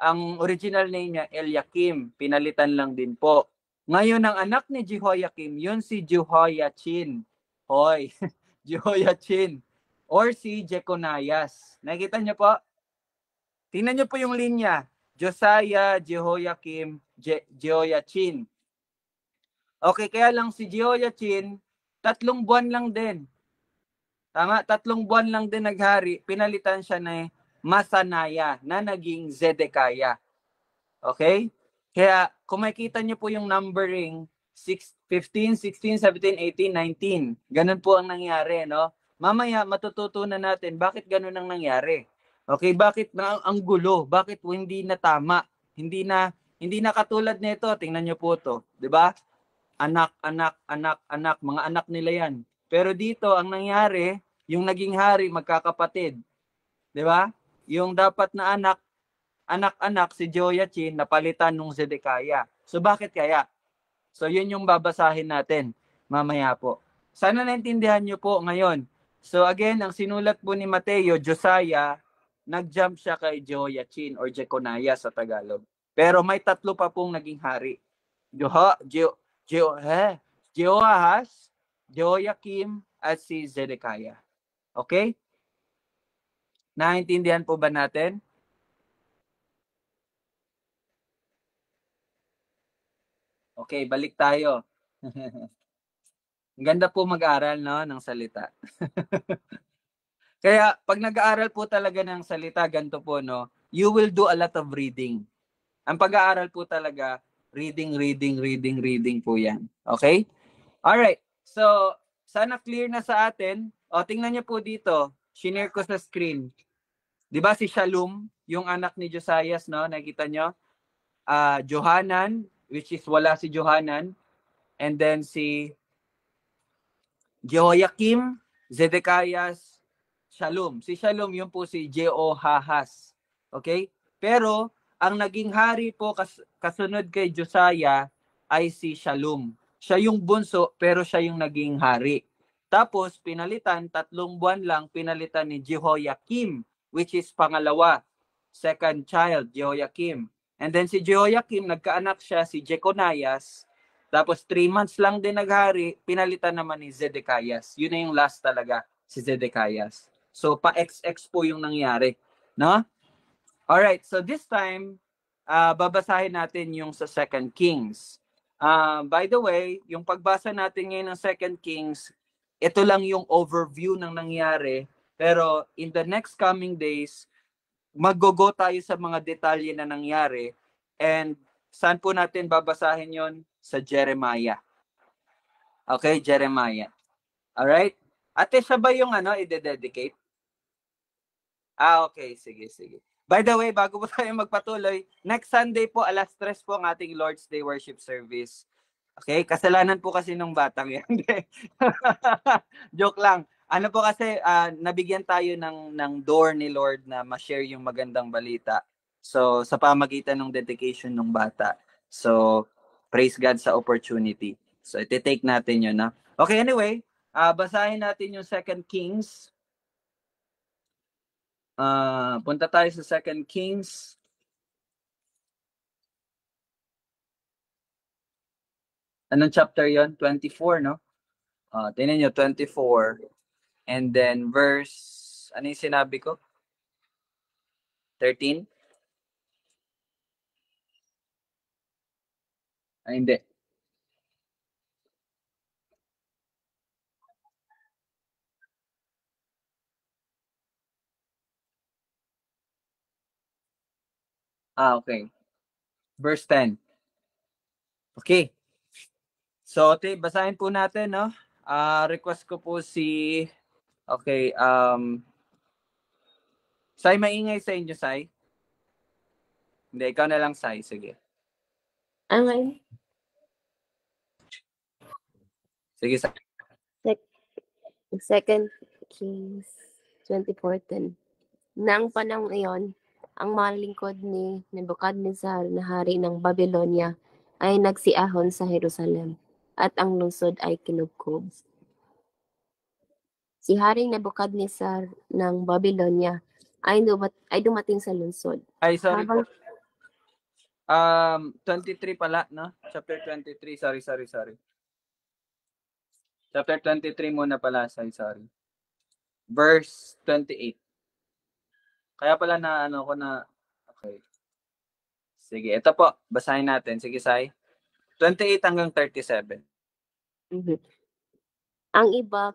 ang original name niya, Eliakim. Pinalitan lang din po. Ngayon, ang anak ni Jehoiakim, yun si Jehoiachin. Hoy, Jehoiachin. Or si Jeconias. Nakikita niyo po? Tingnan niyo po yung linya. Josiah, Jehoiakim, Jehoiachin. Okay, kaya lang si Jehoiachin, 3 buwan lang din. Tama, 3 buwan lang din naghari. Pinalitan siya na Masanaya na naging Zedekiah. Okay? Kaya kung makikita niyo po yung numbering, 15, 16, 17, 18, 19. Ganun po ang nangyari, no? Mamaya matututunan natin bakit ganun ang nangyari. Okay, bakit na ang gulo? Bakit hindi na tama? Hindi na katulad nito. Tingnan niyo po 'to, 'di ba? Anak, mga anak nila 'yan. Pero dito ang nangyari, yung naging hari magkakapatid. 'Di ba? Yung dapat na anak si Jehoiachin napalitan nung Zedekiah. So bakit kaya? So yun yung babasahin natin mamaya po. Sana naintindihan niyo po ngayon. So again, ang sinulat po ni Mateo, Josiah, nag-jump siya kay Jehoiachin or Jeconiah sa Tagalog. Pero may 3 pa pong naging hari. Jehoahaz, Jehoiakim, at si Zedekiah. Okay? Naintindihan po ba natin? Okay, balik tayo. Ang ganda po mag-aral, no, ng salita. Kaya pag nag-aaral po talaga ng salita, ganito po, no, you will do a lot of reading. Ang pag-aaral po talaga, reading po yan. Okay? Alright. So, sana clear na sa atin. O, tingnan niyo po dito. Shinare ko sa screen. Di ba si Shalom, yung anak ni Josiah, no? Nakita niyo? Johanan, which is wala si Johanan. And then si Jehoiakim, Zedekiah, Shalom. Si Shalom, yun po si Jehoahaz. Okay? Pero, ang naging hari po kasunod kay Josiah ay si Shalom. Siya yung bunso, pero siya yung naging hari. Tapos, pinalitan, 3 buwan lang, pinalitan ni Jehoiakim, which is pangalawa. Second child, Jehoiakim. And then si Jehoiakim, nagkaanak siya si Jeconias. Tapos 3 months lang din naghari, pinalitan naman ni Zedekiah. Yun na yung last talaga, si Zedekiah. So pa-XX po yung nangyari, no? All right, so this time babasahin natin yung sa 2 Kings. By the way, yung pagbasa natin ngayon ng 2 Kings, ito lang yung overview ng nangyari, pero in the next coming days, mag-go tayo sa mga detalye na nangyari, and saan po natin babasahin yon? Sa Jeremiah. Okay, Jeremiah. Alright? Ate, siya ba yung i-dedicate? Okay. Sige. By the way, bago po tayo magpatuloy, next Sunday po, 3:00 po ang ating Lord's Day Worship Service. Okay? Kasalanan po kasi nung batang yan. Joke lang. Ano po kasi, nabigyan tayo ng door ni Lord na ma-share yung magandang balita. So, sa pamagitan ng dedication ng bata. So, praise God sa opportunity. So, iti-take natin yun, na. Okay, anyway, basahin natin yung 2 Kings. Punta tayo sa 2 Kings. Anong chapter yon? 24, no? Tingnan nyo, 24. And then verse, ano yung sinabi ko? 13? Hindi. Okay. Verse 10. Okay. So, basahin po natin, no? Request ko po si, okay, Sai, maingay sa inyo, Sai? Hindi, ikaw na lang, Sai. Sige. Okay. Sige, Sai. Second Kings 24:10. Nang panahong iyon, ang mga lingkod ni Nebukadnezar na hari ng Babylonia ay nagsiahon sa Jerusalem, at ang lungsod ay kinubkob. Si Haring Nebukadnezar ng Babylonia ay dumating sa lungsod. Ay, sorry po. Habang 23 pala, no? Chapter 23. Sorry. Chapter 23 muna pala. Sorry. Verse 28. Kaya pala na ano ko na, okay. Sige, ito po. Basahin natin. Sige, Sai. 28 hanggang 37. ang iba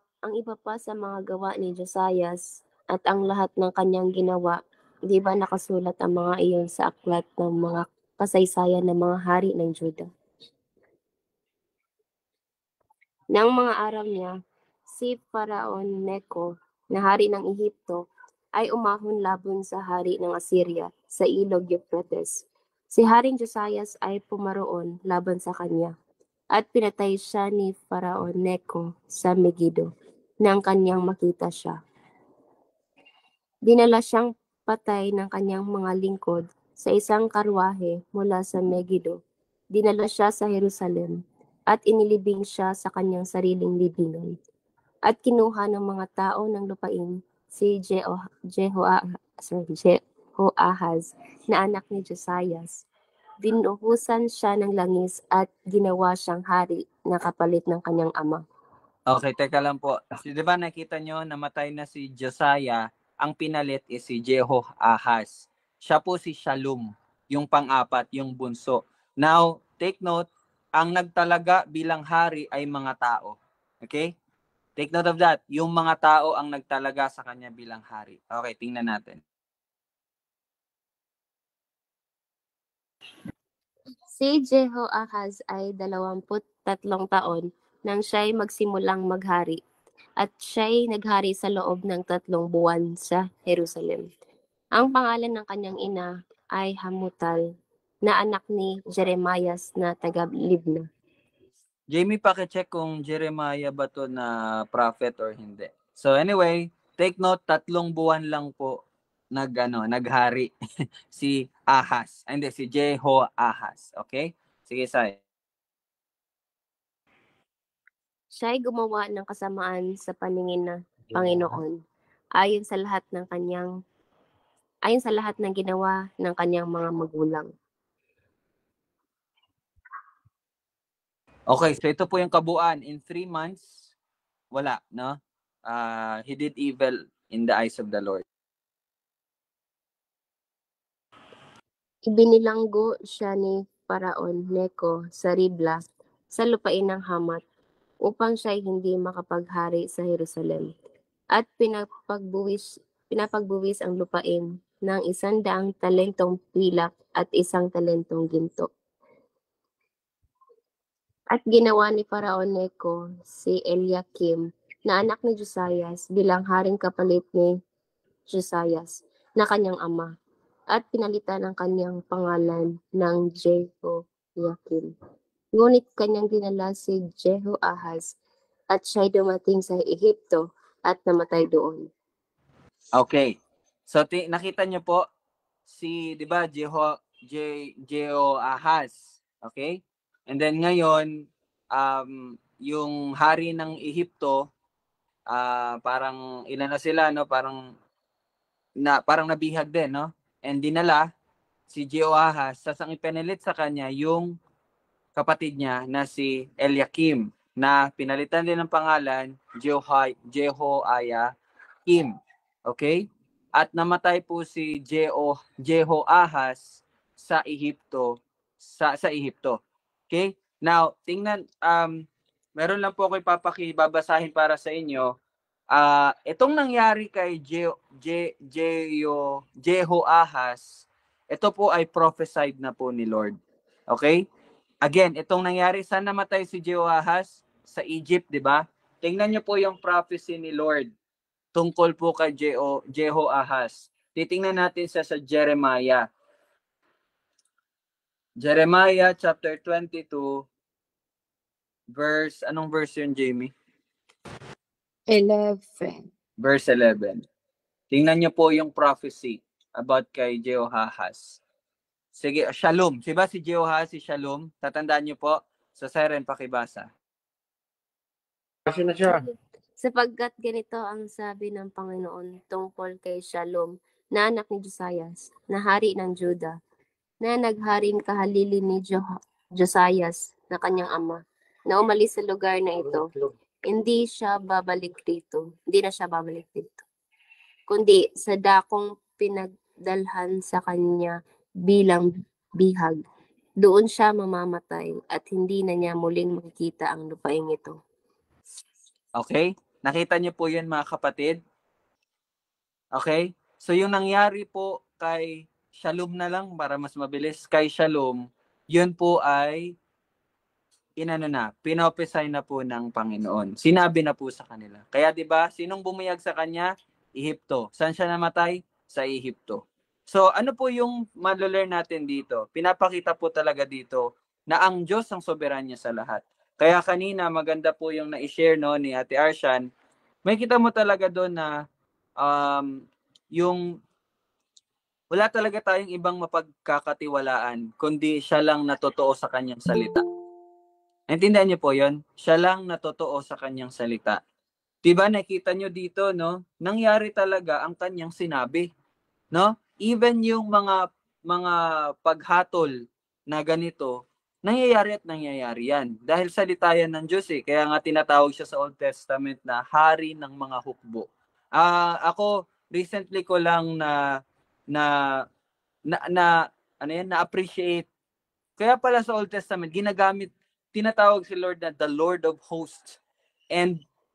pa sa mga gawa ni Josias at ang lahat ng kanyang ginawa, di ba nakasulat ang mga iyon sa aklat ng mga kasaysayan ng mga hari ng Juda. Nang mga araw niya, si Faraon Neco, na hari ng Ehipto, ay umahon laban sa hari ng Assyria sa ilog Euphrates. Si Haring Josias ay pumaroon laban sa kanya, at pinatay siya ni Faraon Neco sa Megiddo nang kanyang makita siya. Dinala siyang patay ng kanyang mga lingkod sa isang karwahe mula sa Megiddo. Dinala siya sa Jerusalem at inilibing siya sa kanyang sariling libingan. At kinuha ng mga tao ng lupain si Jehoahaz na anak ni Josias. Dinuhusan siya ng langis at ginawa siyang hari na kapalit ng kanyang ama. Okay, teka lang po. Di ba nakita nyo, namatay na si Josiah, ang pinalit is si Jehoahaz. Siya po si Shalom, yung pang-apat, yung bunso. Now, take note, ang nagtalaga bilang hari ay mga tao. Okay? Take note of that. Yung mga tao ang nagtalaga sa kanya bilang hari. Okay, tingnan natin. Si Jehoahaz ay 23 taon nang siya'y magsimulang maghari, at siya'y naghari sa loob ng 3 buwan sa Jerusalem. Ang pangalan ng kanyang ina ay Hamutal, na anak ni Jeremias na taga-Libna. Jamie, pakicheck kung Jeremiah ba to na prophet or hindi. So anyway, take note, 3 buwan lang po naghari si Ahaz. Hindi, si Jehoahaz. Okay? Sige, Sai. Siya'y gumawa ng kasamaan sa paningin ng Panginoon, ayon sa lahat ng ginawa ng kanyang mga magulang. Okay, so ito po yung kabuuan. In 3 months, wala, no? He did evil in the eyes of the Lord. Ibinilanggo siya ni Faraon Neco sa Ribla sa lupain ng Hamat upang siya'y hindi makapaghari sa Jerusalem, at pinapagbuwis ang lupain ng 100 talentong pilak at 1 talentong ginto. At ginawa ni Faraon Neco si Eliakim na anak ni Josias bilang haring kapalit ni Josias na kanyang ama, at pinalitan ang kanyang pangalan ng Jehoiakim. Ngunit kanyang dinala si Jehoahaz, at siya'y dumating sa Ehipto at namatay doon. Okay. So nakita niyo po si, 'di ba, Jehoahaz. Okay? And then ngayon, yung hari ng Ehipto, parang ilan na sila, no? Parang nabihag din, no? And dinala si Jehoahaz, sasang ipinilit sa kanya yung kapatid niya na si Eliakim, na pinalitan din ng pangalan Jehoiakim. Okay? At namatay po si Jehoahaz sa Ehipto, sa Ehipto. Okay? Now, tingnan, meron lang po ako babasahin para sa inyo. Itong nangyari kay Jehoahaz, ito po ay prophesied na po ni Lord. Okay? Again, itong nangyari, saan namatay si Jehoahaz? Sa Egypt, di ba? Tingnan niyo po yung prophecy ni Lord tungkol po kay Jehoahaz. Titingnan natin sa Jeremiah. Jeremiah chapter 22, anong verse yun, Jamie? 11. Verse 11. Tingnan niyo po yung prophecy about kay Jehoahaz. Sige, Shalom. Diba si Jehoahaz, si Shalom? Tatandaan niyo po. Sa Siren, pakibasa. Kasi na siya. Sapagkat ganito ang sabi ng Panginoon tungkol kay Shalom, na anak ni Josias, na hari ng Juda, na nagharing kahalili ni Josias, na kanyang ama, na umalis sa lugar na ito. Hindi na siya babalik dito. Kundi sa dakong pinagdalhan sa kanya bilang bihag. Doon siya mamamatay at hindi na niya muling makikita ang lupaing ito. Okay? Nakita niyo po yun, mga kapatid? Okay? So yung nangyari po kay Shalom na lang, para mas mabilis, kay Shalom, yun po ay pinopesay na po ng Panginoon. Sinabi na po sa kanila. Kaya 'di ba, sinong bumiyag sa kanya? Ehipto. Saan siya namatay? Sa Ehipto. So ano po yung malo-learn natin dito? Pinapakita po talaga dito na ang Diyos ang soberanya sa lahat. Kaya kanina maganda po yung na-share ni Ate Arshan. May kita mo talaga doon na yung wala talaga tayong ibang mapagkakatiwalaan kundi siya lang na totoo sa kanyang salita. Naintindihan niyo po yon? Siya lang na totoo sa kanyang salita. Diba nakita niyo dito, no? Nangyari talaga ang kanyang sinabi, no? Even yung mga paghatol na ganito, nangyayari at nangyayari yan. Dahil salita yan ng Diyos eh. Kaya nga tinatawag siya sa Old Testament na hari ng mga hukbo. Ako, recently ko lang na-appreciate. Kaya pala sa Old Testament, tinatawag si Lord na the Lord of Hosts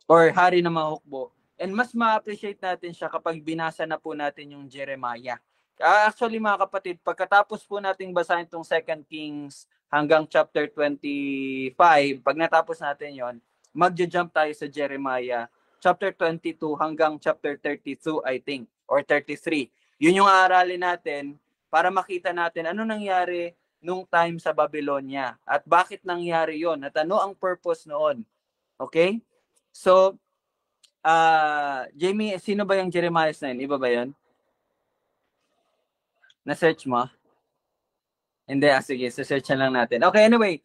or hari ng mga hukbo. And mas ma-appreciate natin siya kapag binasa na po natin yung Jeremiah. Actually mga kapatid, pagkatapos po nating basahin itong 2 Kings hanggang chapter 25, pag natapos natin yon, magja-jump tayo sa Jeremiah chapter 22 hanggang chapter 32, I think, or 33. Yun yung aaralin natin para makita natin ano nangyari nung time sa Babylonia at bakit nangyari yon at ano ang purpose noon. Okay? So, Jamie, sino ba yung Jeremiah 9? Iba ba yun? Na-search mo? Hindi, sige, search na lang natin. Okay, anyway,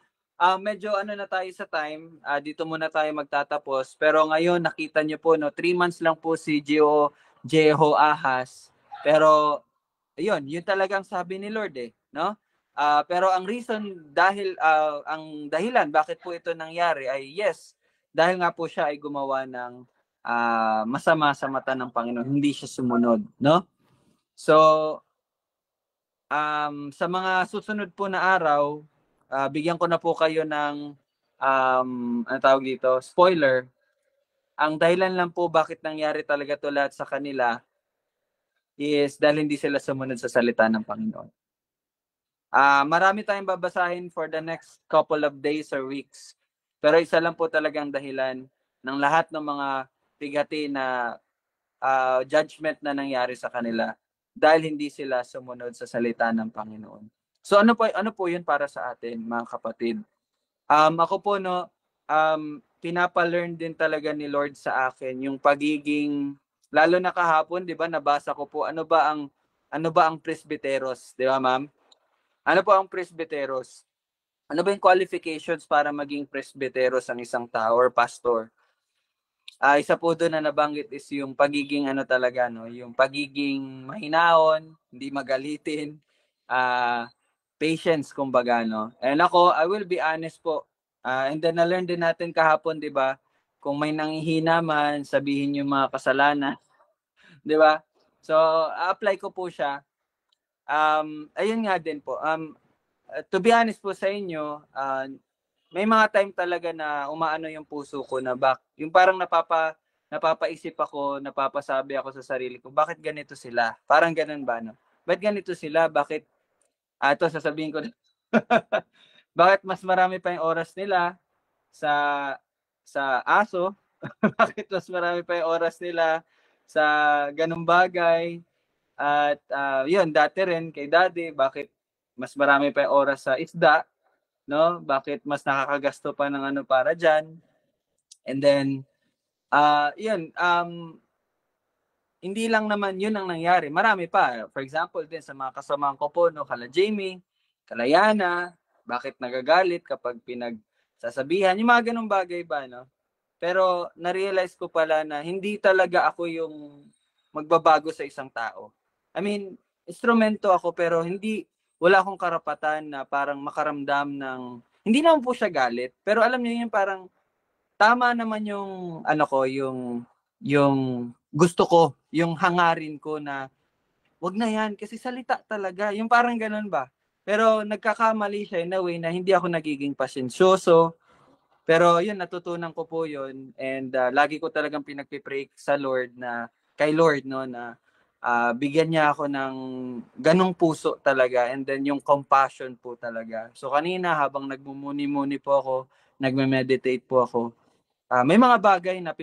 medyo na tayo sa time. Dito muna tayo magtatapos. Pero ngayon, nakita nyo po, 3 months lang po si Jehoahaz. Pero, yun talagang sabi ni Lord no? Pero ang reason, ang dahilan bakit po ito nangyari ay yes, dahil nga po siya ay gumawa ng masama sa mata ng Panginoon. Hindi siya sumunod, no? So, sa mga susunod po na araw, bigyan ko na po kayo ng ano tawag dito, spoiler. Ang dahilan lang po bakit nangyari talaga to lahat sa kanila is dahil hindi sila sumunod sa salita ng Panginoon. Marami tayong babasahin for the next couple of days or weeks. Pero isa lang po talagang dahilan ng lahat ng mga bigati na judgment na nangyari sa kanila dahil hindi sila sumunod sa salita ng Panginoon. So ano po 'yun para sa atin, mga kapatid? Ako po pinapa-learn din talaga ni Lord sa akin yung pagiging, lalo na kahapon, 'di ba? Nabasa ko po ano ba ang presbyteros, 'di ba, ma'am? Ano po ang presbyteros? Ano ba yung qualifications para maging presbyteros ang isang tao or pastor? Isa po doon na nabanggit is yung pagiging talaga, yung pagiging mahinaon, hindi magalitin, patience kumbaga, no. And ako, I will be honest po. And then na-learn din natin kahapon, 'di ba? Kung may nanghihina man, sabihin yung mga kasalanan, 'di ba? So, apply ko po siya. Ayun nga din po. To be honest po sa inyo, may mga time talaga na umaano yung puso ko na yung parang napapaisip ako, napapasabi ako sa sarili ko, bakit ganito sila? Parang ganun ba, no? Bakit ganito sila? Bakit, ito sasabihin ko na, bakit mas marami pa yung oras nila sa aso? Bakit mas marami pa yung oras nila sa ganung bagay? At yun, dati rin kay daddy, bakit mas marami pa yung oras sa isda? No? Bakit mas nakakagasto pa ng para diyan? And then Yun, hindi lang naman yun ang nangyari. Marami pa. For example, din sa mga kasamahan ko po, no, kala Jamie, kala Yana, bakit nagagalit kapag pinagsasabihan, yung mga ganung bagay ba, no? Pero na-realize ko pala na hindi talaga ako yung magbabago sa isang tao. I mean, instrumento ako pero wala akong karapatan na parang makaramdam ng, hindi naman po siya galit, pero alam niyo yun parang tama naman yung ano ko, yung gusto ko, yung hangarin ko na wag na yan kasi salita talaga. Yung parang ganun ba? Pero nagkakamali siya in a way na hindi ako nagiging pasensyoso. Pero yun, natutunan ko po yun. And lagi ko talagang pinagpipray sa Lord na, kay Lord, no, na bigyan niya ako ng ganong puso talaga. And then yung compassion po talaga. So kanina habang nagmumuni-muni po ako, nagme-meditate po ako, may mga bagay na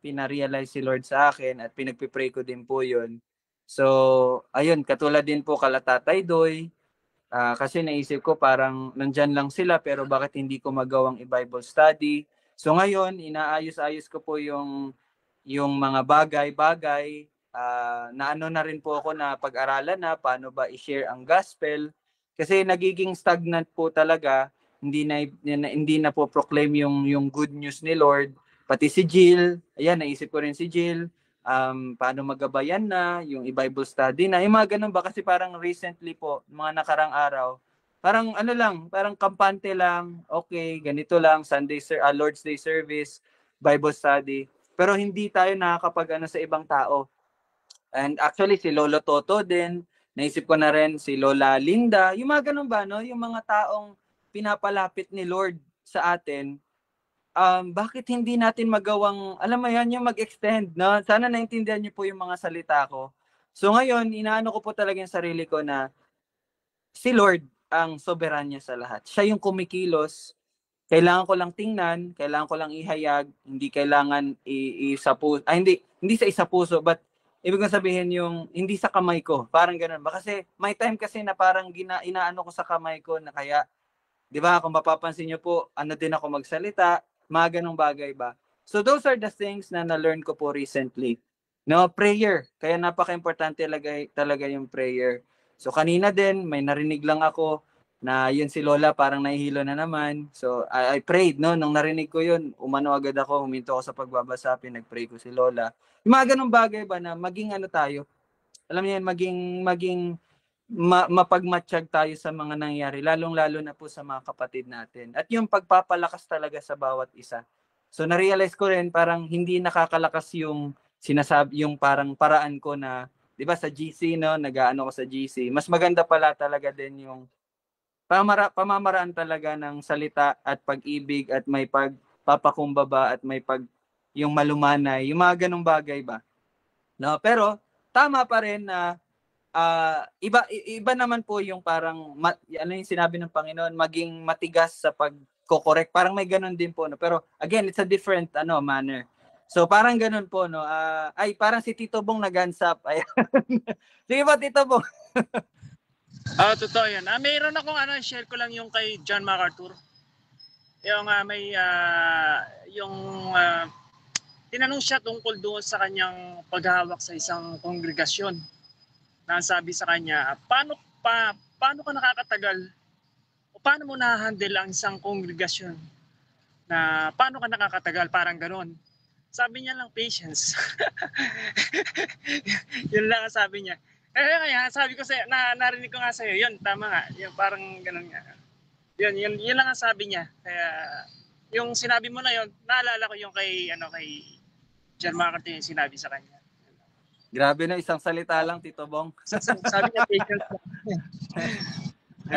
pina-realize si Lord sa akin at pinagpipray ko din po yun. So, ayun, katulad din po kala Tatay Doy, kasi naisip ko parang nandyan lang sila pero bakit hindi ko magawang i-Bible study. So ngayon, inaayos-ayos ko po yung mga bagay-bagay na ano na rin po ako na pag-aralan na paano ba i-share ang gospel. Kasi nagiging stagnant po talaga, hindi na po proclaim yung good news ni Lord. Pati si Jill, ayan, naisip ko rin si Jill, paano magabayan na, yung i-Bible study na, yung mga ganun ba, kasi parang recently po, mga nakarang araw, parang ano lang, parang kampante lang, okay, ganito lang, Lord's Day service, Bible study, pero hindi tayo nakakapag ano sa ibang tao. And actually, si Lolo Toto din, naisip ko na rin si Lola Linda, yung mga ganun ba, no? Yung mga taong pinapalapit ni Lord sa atin, bakit hindi natin magawang, alam mo yan, yung mag-extend, no? Sana naintindihan niyo po yung mga salita ko. So ngayon, inaano ko po talaga yung sarili ko na si Lord ang soberanya sa lahat. Siya yung kumikilos. Kailangan ko lang tingnan, kailangan ko lang ihayag, hindi kailangan hindi sa isa puso, but ibig kong sabihin yung hindi sa kamay ko. Parang ganun ba? Kasi may time kasi na parang inaano ko sa kamay ko na kaya, di ba, kung mapapansin niyo po, ano din ako magsalita, mga ganung bagay ba? So those are the things na na-learn ko po recently. No, prayer. Kaya napaka-importante talaga yung prayer. So kanina din, may narinig lang ako na yun si Lola parang nahihilo na naman. So I prayed, no? Nung narinig ko yun, umano agad ako, huminto ako sa pagbabasa, pinag-pray ko si Lola. Yung mga ganung bagay ba na maging ano tayo, alam niyo yan, maging mapagmatsyag tayo sa mga nangyari, lalong-lalo na po sa mga kapatid natin. At yung pagpapalakas talaga sa bawat isa. So na-realize ko rin parang hindi nakakalakas yung yung parang paraan ko na, 'di ba sa GC, no, nag-aano ko sa GC. Mas maganda pala talaga din yung pamamaraan talaga ng salita at pag-ibig at may pagpapakumbaba at may yung malumanay, yung mga ganung bagay ba. No, pero tama pa rin na iba naman po yung parang ano yung sinabi ng Panginoon, maging matigas sa pagko-correct. Parang may ganun din po, no. Pero again, it's a different manner. So parang ganun po, no. Ay parang si Tito Bong nag-ansap. Sige po, Tito Bong. Totoo yan. Mayroon akong share ko lang yung kay John MacArthur. Yung tinanong siya tungkol doon sa kanyang paghahawak sa isang kongregasyon. Na sabi sa kanya, paano ka nakakatagal o paano mo na-handle ang isang kongregasyon? Na paano ka nakakatagal? Parang gano'n. Sabi niya lang, patience. Yun lang ang sabi niya. Kaya sabi ko narinig ko nga sa'yo, yun, tama nga. Yung parang gano'n nga. Yun lang ang sabi niya. Kaya yung sinabi mo na yun, naalala ko yung kay John MacArthur yung sinabi sa kanya. Grabe na, isang salita lang, Tito Bong. Sabi niya, patience lang.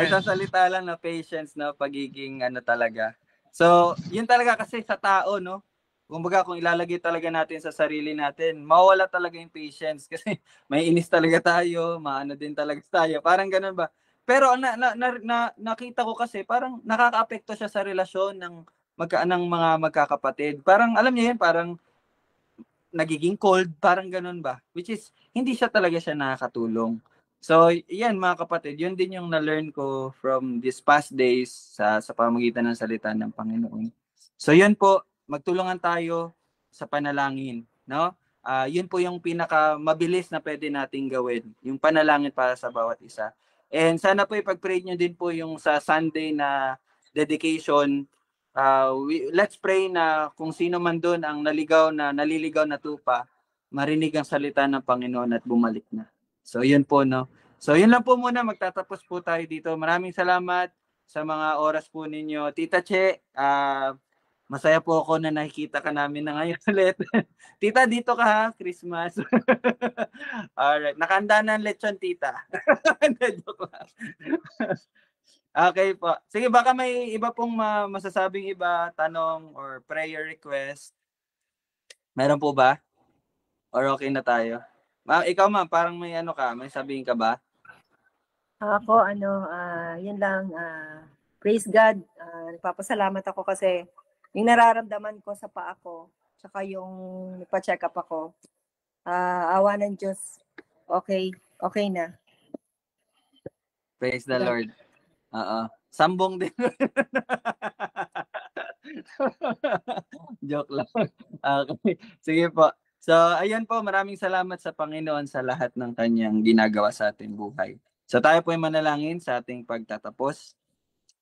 Isang salita lang na patience, no, pagiging talaga. So, yun talaga kasi sa tao, no. Kumbaga kung ilalagay talaga natin sa sarili natin, mawala talaga yung patience kasi may inis talaga tayo, maano din talaga tayo. Parang ganun ba? Pero nakita ko kasi parang nakakaapekto siya sa relasyon ng mga magkakapatid. Parang alam niyo yun, parang nagiging cold, parang ganun ba? Which is, hindi talaga siya nakakatulong. So, yan mga kapatid, yun din yung na-learn ko from these past days sa pamagitan ng salita ng Panginoon. So, yun po, magtulungan tayo sa panalangin, no? Yun po yung pinaka mabilis na pwede nating gawin, yung panalangin para sa bawat isa. And sana po ipag-pray nyo din po yung sa Sunday na dedication. Let's pray na kung sino man doon ang naliligaw na tupa, marinig ang salita ng Panginoon at bumalik na. So yun po, no? So yun lang po muna, magtatapos po tayo dito. Maraming salamat sa mga oras po ninyo. Tita Che, masaya po ako na nakikita ka namin na ngayon ulit. Tita, dito ka ha, Christmas. Alright, nakahanda na ang lechon, tita. Joke lang. Okay po. Sige, baka may iba pong masasabing iba, tanong or prayer request. Meron po ba? Or okay na tayo? Ikaw ma'am, parang may ano ka, may sabihin ka ba? Ako, yun lang, praise God. Nagpapasalamat ako kasi yung nararamdaman ko sa paa ko, tsaka yung nagpa-check up ako, awa ng Diyos, okay na. Praise the Lord. Sambong din. Joke lang. Okay. Sige po. So, ayun po, maraming salamat sa Panginoon sa lahat ng kanyang ginagawa sa ating buhay. So, tayo po ay manalangin sa ating pagtatapos.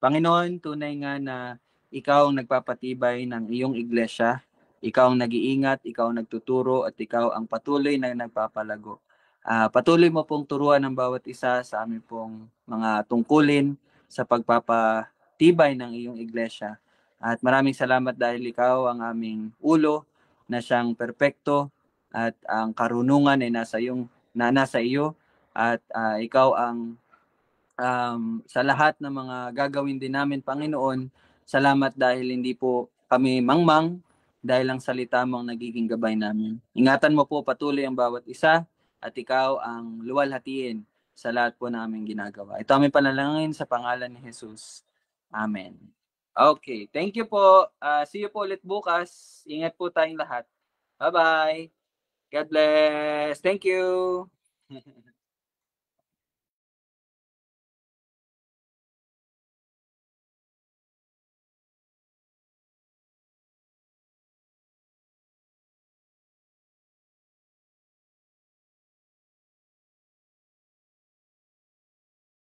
Panginoon, tunay nga na ikaw ang nagpapatibay ng iyong iglesia. Ikaw ang nag-iingat, ikaw ang nagtuturo, at ikaw ang patuloy na nagpapalago. Patuloy mo pong turuan ng bawat isa sa aming pong mga tungkulin sa pagpapatibay ng iyong iglesia. At maraming salamat dahil ikaw ang aming ulo na siyang perpekto at ang karunungan ay nasa iyo at ikaw ang sa lahat ng mga gagawin din namin, Panginoon. Salamat dahil hindi po kami mangmang dahil ang salita mo ang nagiging gabay namin. Ingatan mo po patuloy ang bawat isa at ikaw ang luwalhatiin sa lahat po namin ginagawa. Ito aming panalangin sa pangalan ni Jesus. Amen. Okay, thank you po. See you po ulit bukas. Ingat po tayong lahat. Bye-bye. God bless. Thank you.